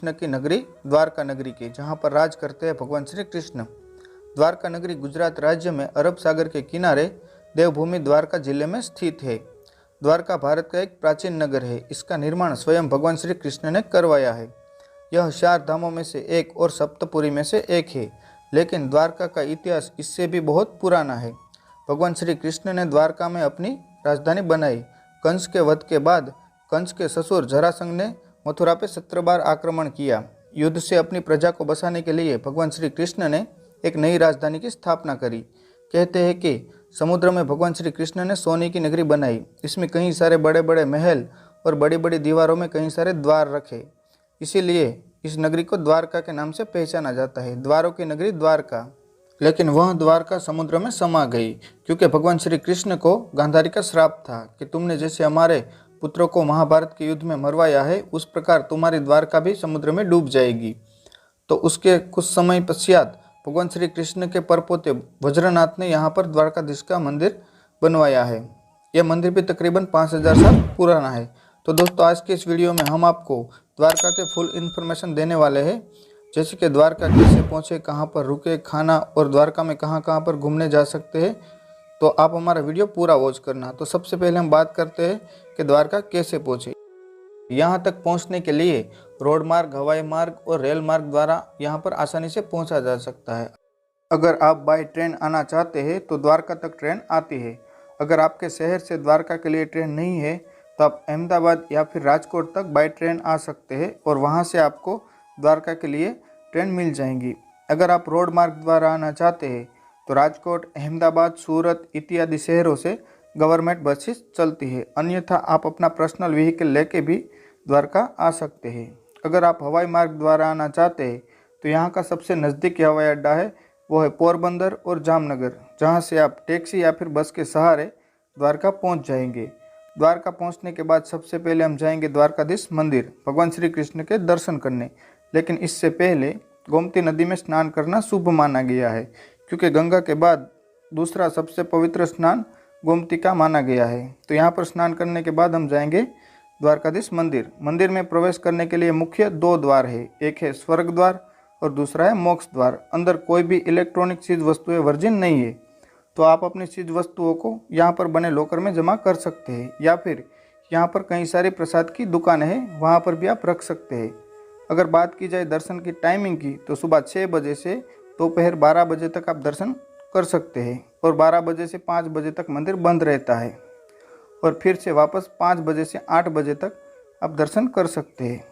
कृष्ण की नगरी द्वारका नगरी की, जहाँ पर राज करते हैं भगवान श्री कृष्ण। द्वारका नगरी गुजरात राज्य में अरब सागर के किनारे देवभूमि द्वारका जिले में स्थित है। द्वारका भारत का एक प्राचीन नगर है। इसका निर्माण स्वयं भगवान श्री कृष्ण ने करवाया है। यह 4 धामों में से एक और सप्तपुरी में से एक है, लेकिन द्वारका का इतिहास इससे भी बहुत पुराना है। भगवान श्री कृष्ण ने द्वारका में अपनी राजधानी बनाई। कंस के वध के बाद कंस के ससुर जरासंध ने मथुरा पर 17 बार आक्रमण किया। युद्ध से अपनी प्रजा को बचाने के लिए भगवान श्री कृष्ण ने एक नई राजधानी की स्थापना करी। कहते हैं कि समुद्र में भगवान श्री कृष्ण ने सोने की नगरी बनाई। इसमें कई सारे बड़े बड़े महल और बड़ी बड़ी दीवारों में कई सारे द्वार रखे। इसीलिए इस नगरी को द्वारका के नाम से पहचाना जाता है, द्वारों की नगरी द्वारका। लेकिन वह द्वारका समुद्र में समा गई, क्योंकि भगवान श्री कृष्ण को गांधारी का श्राप था कि तुमने जैसे हमारे पुत्रों को महाभारत के युद्ध में मरवाया है, उस प्रकार तुम्हारी द्वारका भी समुद्र में डूब जाएगी। तो उसके कुछ समय पश्चात भगवान श्री कृष्ण के परपोते वज्रनाथ ने यहाँ पर द्वारकाधीश का मंदिर बनवाया है। यह मंदिर भी तकरीबन 5000 साल पुराना है। तो दोस्तों, आज के इस वीडियो में हम आपको द्वारका के फुल इन्फॉर्मेशन देने वाले हैं, जैसे कि द्वारका कैसे पहुँचे, कहाँ पर रुके, खाना और द्वारका में कहाँ कहाँ पर घूमने जा सकते हैं। तो आप हमारा वीडियो पूरा वॉच करना। तो सबसे पहले हम बात करते हैं कि द्वारका कैसे पहुँचे। यहाँ तक पहुँचने के लिए रोड मार्ग, हवाई मार्ग और रेल मार्ग द्वारा यहाँ पर आसानी से पहुँचा जा सकता है। अगर आप बाय ट्रेन आना चाहते हैं तो द्वारका तक ट्रेन आती है। अगर आपके शहर से द्वारका के लिए ट्रेन नहीं है तो आप अहमदाबाद या फिर राजकोट तक बाय ट्रेन आ सकते हैं और वहाँ से आपको द्वारका के लिए ट्रेन मिल जाएंगी। अगर आप रोड मार्ग द्वारा आना चाहते हैं तो राजकोट, अहमदाबाद, सूरत इत्यादि शहरों से गवर्नमेंट बसेस चलती है। अन्यथा आप अपना पर्सनल व्हीकल लेके भी द्वारका आ सकते हैं। अगर आप हवाई मार्ग द्वारा आना चाहते हैं तो यहाँ का सबसे नज़दीकी हवाई अड्डा है, वो है पोरबंदर और जामनगर, जहाँ से आप टैक्सी या फिर बस के सहारे द्वारका पहुँच जाएंगे। द्वारका पहुँचने के बाद सबसे पहले हम जाएंगे द्वारकाधीश मंदिर भगवान श्री कृष्ण के दर्शन करने। लेकिन इससे पहले गोमती नदी में स्नान करना शुभ माना गया है, क्योंकि गंगा के बाद दूसरा सबसे पवित्र स्नान गोमती का माना गया है। तो यहाँ पर स्नान करने के बाद हम जाएंगे द्वारकाधीश मंदिर। मंदिर में प्रवेश करने के लिए मुख्य 2 द्वार है, एक है स्वर्ग द्वार और दूसरा है मोक्ष द्वार। अंदर कोई भी इलेक्ट्रॉनिक चीज़ वस्तुएं वर्जिन नहीं है, तो आप अपनी चीज़ वस्तुओं को यहाँ पर बने लॉकर में जमा कर सकते हैं, या फिर यहाँ पर कई सारी प्रसाद की दुकानें हैं, वहाँ पर भी आप रख सकते हैं। अगर बात की जाए दर्शन की टाइमिंग की तो सुबह 6 बजे से दोपहर 12 बजे तक आप दर्शन कर सकते हैं और 12 बजे से 5 बजे तक मंदिर बंद रहता है और फिर से वापस 5 बजे से 8 बजे तक आप दर्शन कर सकते हैं।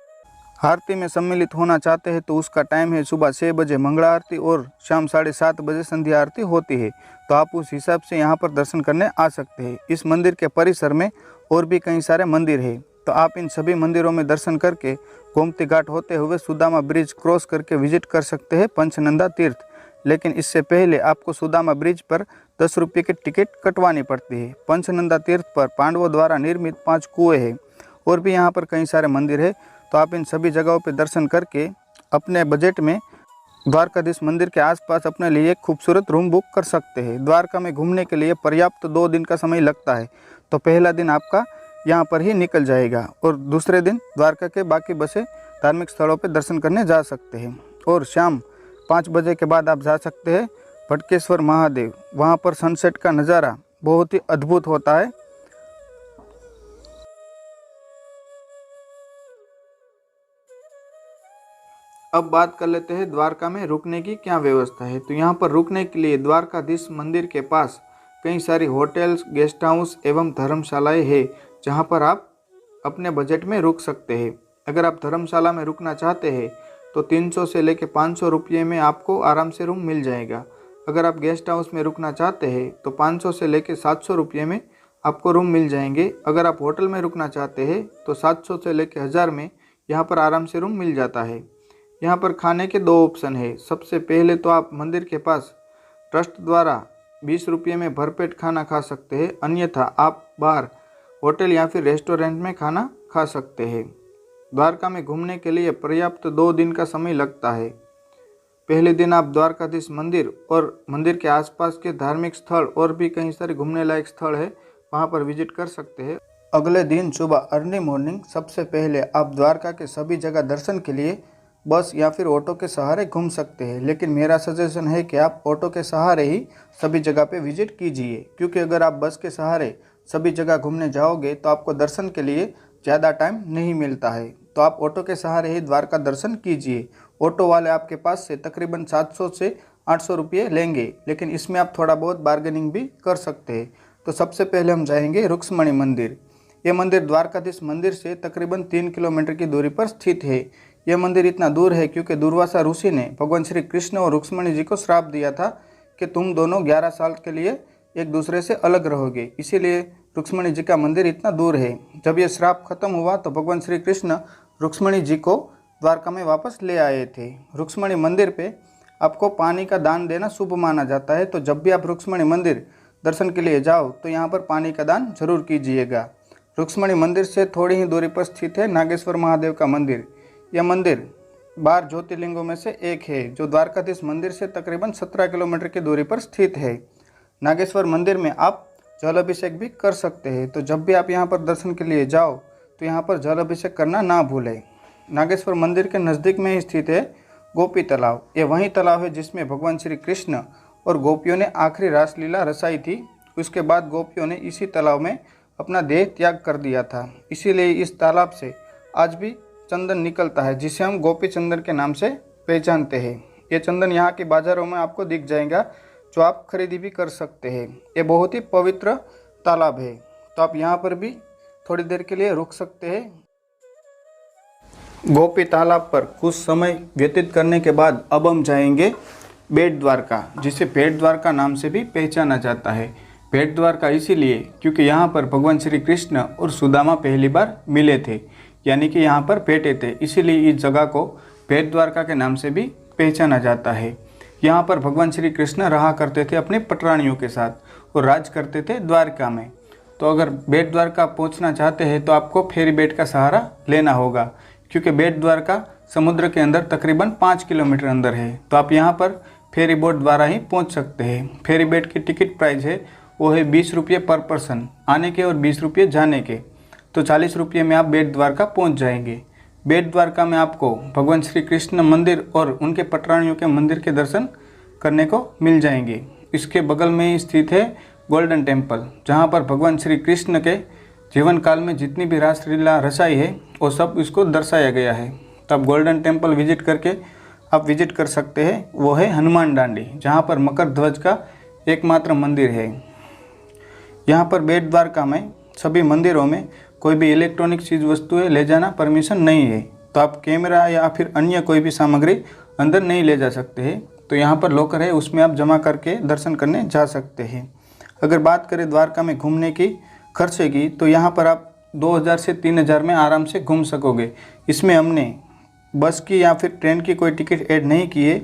आरती में सम्मिलित होना चाहते हैं तो उसका टाइम है सुबह 6 बजे मंगला आरती और शाम 7:30 बजे संध्या आरती होती है। तो आप उस हिसाब से यहाँ पर दर्शन करने आ सकते हैं। इस मंदिर के परिसर में और भी कई सारे मंदिर हैं, तो आप इन सभी मंदिरों में दर्शन करके गोमती घाट होते हुए सुदामा ब्रिज क्रॉस करके विजिट कर सकते हैं पंचनंदा तीर्थ। लेकिन इससे पहले आपको सुदामा ब्रिज पर 10 रुपये की टिकट कटवानी पड़ती है। पंचनंदा तीर्थ पर पांडवों द्वारा निर्मित 5 कुएँ हैं और भी यहाँ पर कई सारे मंदिर है। तो आप इन सभी जगहों पर दर्शन करके अपने बजट में द्वारकाधीश मंदिर के आसपास अपने लिए एक खूबसूरत रूम बुक कर सकते हैं। द्वारका में घूमने के लिए पर्याप्त 2 दिन का समय लगता है, तो पहला दिन आपका यहाँ पर ही निकल जाएगा और दूसरे दिन द्वारका के बाकी बसे धार्मिक स्थलों पर दर्शन करने जा सकते हैं। और शाम 5 बजे के बाद आप जा सकते हैं भटकेश्वर महादेव। वहाँ पर सनसेट का नज़ारा बहुत ही अद्भुत होता है। अब बात कर लेते हैं द्वारका में रुकने की क्या व्यवस्था है। तो यहाँ पर रुकने के लिए द्वारकाधीश मंदिर के पास कई सारी होटल्स, गेस्ट हाउस एवं धर्मशालाएं हैं, जहाँ पर आप अपने बजट में रुक सकते हैं। अगर आप धर्मशाला में रुकना चाहते हैं तो 300 से लेकर 500 रुपये में आपको आराम से रूम मिल जाएगा। अगर आप गेस्ट हाउस में रुकना चाहते हैं तो 500 से लेकर 700 रुपये में आपको रूम मिल जाएंगे। अगर आप होटल में रुकना चाहते हैं तो 700 से लेकर 1000 में यहाँ पर आराम से रूम मिल जाता है। यहाँ पर खाने के 2 ऑप्शन है। सबसे पहले तो आप मंदिर के पास ट्रस्ट द्वारा 20 रुपये में भरपेट खाना खा सकते हैं, अन्यथा आप बाहर होटल या फिर रेस्टोरेंट में खाना खा सकते हैं। द्वारका में घूमने के लिए पर्याप्त 2 दिन का समय लगता है। पहले दिन आप द्वारकाधीश मंदिर और मंदिर के आसपास के धार्मिक स्थल और भी कई सारे घूमने लायक स्थल है, वहाँ पर विजिट कर सकते हैं। अगले दिन सुबह अर्ली मॉर्निंग सबसे पहले आप द्वारका के सभी जगह दर्शन के लिए बस या फिर ऑटो के सहारे घूम सकते हैं, लेकिन मेरा सजेशन है कि आप ऑटो के सहारे ही सभी जगह पे विजिट कीजिए, क्योंकि अगर आप बस के सहारे सभी जगह घूमने जाओगे तो आपको दर्शन के लिए ज़्यादा टाइम नहीं मिलता है। तो आप ऑटो के सहारे ही द्वारका दर्शन कीजिए। ऑटो वाले आपके पास से तकरीबन 700 से 800 रुपये लेंगे, लेकिन इसमें आप थोड़ा बहुत बार्गेनिंग भी कर सकते हैं। तो सबसे पहले हम जाएंगे रुक्मणी मंदिर। ये मंदिर द्वारकाधीश मंदिर से तकरीबन 3 किलोमीटर की दूरी पर स्थित है। यह मंदिर इतना दूर है क्योंकि दुर्वासा ऋषि ने भगवान श्री कृष्ण और रुक्मणी जी को श्राप दिया था कि तुम दोनों 11 साल के लिए एक दूसरे से अलग रहोगे, इसीलिए रुक्मणी जी का मंदिर इतना दूर है। जब यह श्राप खत्म हुआ तो भगवान श्री कृष्ण रुक्मणी जी को द्वारका में वापस ले आए थे। रुक्मणी मंदिर पे आपको पानी का दान देना शुभ माना जाता है, तो जब भी आप रुक्मणी मंदिर दर्शन के लिए जाओ तो यहाँ पर पानी का दान जरूर कीजिएगा। रुक्मणी मंदिर से थोड़ी ही दूरी पर स्थित है नागेश्वर महादेव का मंदिर। यह मंदिर 12 ज्योतिर्लिंगों में से एक है, जो द्वारकाधीश मंदिर से तकरीबन 17 किलोमीटर की दूरी पर स्थित है। नागेश्वर मंदिर में आप जल अभिषेक भी कर सकते हैं, तो जब भी आप यहाँ पर दर्शन के लिए जाओ तो यहाँ पर जल अभिषेक करना ना भूलें। नागेश्वर मंदिर के नज़दीक में ही स्थित है गोपी तालाब। ये वही तालाब है जिसमें भगवान श्री कृष्ण और गोपियों ने आखिरी रासलीला रचाई थी। उसके बाद गोपियों ने इसी तालाब में अपना देह त्याग कर दिया था, इसीलिए इस तालाब से आज भी चंदन निकलता है, जिसे हम गोपी चंदन के नाम से पहचानते हैं। ये चंदन यहाँ के बाज़ारों में आपको दिख जाएगा, जो आप खरीदी भी कर सकते हैं। ये बहुत ही पवित्र तालाब है, तो आप यहाँ पर भी थोड़ी देर के लिए रुक सकते हैं। गोपी तालाब पर कुछ समय व्यतीत करने के बाद अब हम जाएंगे बेट द्वारका, जिसे बेट द्वारका नाम से भी पहचाना जाता है। बेट द्वारका इसीलिए क्योंकि यहाँ पर भगवान श्री कृष्ण और सुदामा पहली बार मिले थे, यानी कि यहाँ पर बैठे थे, इसीलिए इस जगह को बेट द्वारका के नाम से भी पहचाना जाता है। यहाँ पर भगवान श्री कृष्ण रहा करते थे अपने पटरानियों के साथ और राज करते थे द्वारका में। तो अगर बेट द्वारका पहुँचना चाहते हैं तो आपको फेरी बेट का सहारा लेना होगा, क्योंकि बेट द्वारका समुद्र के अंदर तकरीबन 5 किलोमीटर अंदर है। तो आप यहाँ पर फेरी बोट द्वारा ही पहुँच सकते हैं। फेरी बेट की टिकट प्राइस है वो है 20 रुपये पर पर्सन आने के और 20 रुपये जाने के, तो 40 रुपये में आप बेट द्वारका पहुँच जाएंगे। बेट द्वारका में आपको भगवान श्री कृष्ण मंदिर और उनके पटरानियों के मंदिर के दर्शन करने को मिल जाएंगे। इसके बगल में ही स्थित है गोल्डन टेम्पल, जहाँ पर भगवान श्री कृष्ण के जीवन काल में जितनी भी रासलीला रचाई है वो सब इसको दर्शाया गया है। तब गोल्डन टेम्पल विजिट करके आप विजिट कर सकते हैं। वो है हनुमान डांडी, जहाँ पर मकर ध्वज का एकमात्र मंदिर है। यहाँ पर बेट द्वारका में सभी मंदिरों में कोई भी इलेक्ट्रॉनिक चीज़ वस्तुएं ले जाना परमिशन नहीं है, तो आप कैमरा या फिर अन्य कोई भी सामग्री अंदर नहीं ले जा सकते हैं। तो यहाँ पर लॉकर है, उसमें आप जमा करके दर्शन करने जा सकते हैं। अगर बात करें द्वारका में घूमने की खर्चे की, तो यहाँ पर आप 2000 से 3000 में आराम से घूम सकोगे। इसमें हमने बस की या फिर ट्रेन की कोई टिकट ऐड नहीं की है।